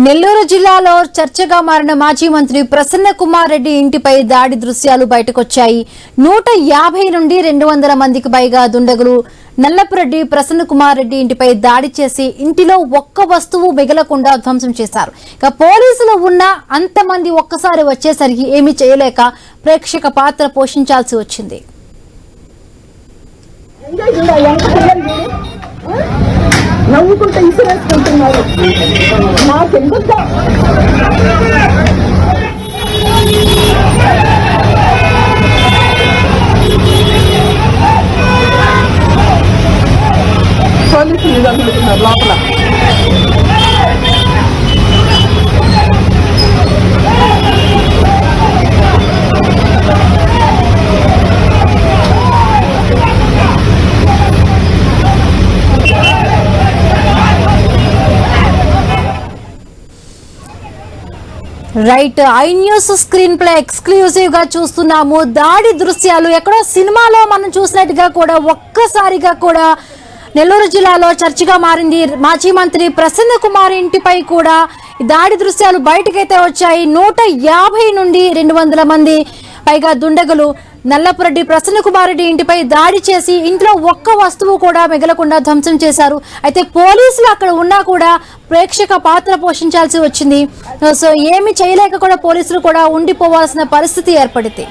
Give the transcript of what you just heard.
నెల్లూరు జిల్లాలో చర్చగా మారిన మాజీ మంత్రి ప్రసన్న కుమార్ రెడ్డి ఇంటిపై దాడి దృశ్యాలు బయటకొచ్చాయి. 150 నుండి 200 మందికి పైగా దుండగులు నల్లపురెడ్డి ప్రసన్న కుమార్ రెడ్డి ఇంటిపై దాడి చేసి ఇంటిలో ఒక్క వస్తువు మిగలకుండా ధ్వంసం చేశారు. ఇక పోలీసులు ఉన్న అంతమంది ఒక్కసారి వచ్చేసరికి ఏమీ చేయలేక ప్రేక్షక పాత్ర పోషించాల్సి వచ్చింది. నవ్వుకుంటే ఇసురేసుకుంటున్నారు. నాకెందుకు పోలీసులు చదువుతున్నారు లోపల. Right, I news screen play exclusive గా చూస్తున్నాము. దాడి దృశ్యాలు ఎక్కడో సినిమాలో మనం చూసినట్టుగా కూడా ఒక్కసారిగా కూడా నెల్లూరు జిల్లాలో చర్చగా మారింది. మాజీ మంత్రి ప్రసన్న కుమార్ ఇంటిపై కూడా దాడి దృశ్యాలు బయటకైతే వచ్చాయి. 150 నుండి 200 మంది పైగా దుండగులు నల్లపురెడ్డి ప్రసన్న కుమార్ రెడ్డి ఇంటిపై దాడి చేసి ఇంట్లో ఒక్క వస్తువు కూడా మిగలకుండా ధ్వంసం చేశారు. అయితే పోలీసులు అక్కడ ఉన్నా కూడా ప్రేక్షక పాత్ర పోషించాల్సి వచ్చింది. సో ఏమి చేయలేక కూడా పోలీసులు కూడా ఉండిపోవాల్సిన పరిస్థితి ఏర్పడింది.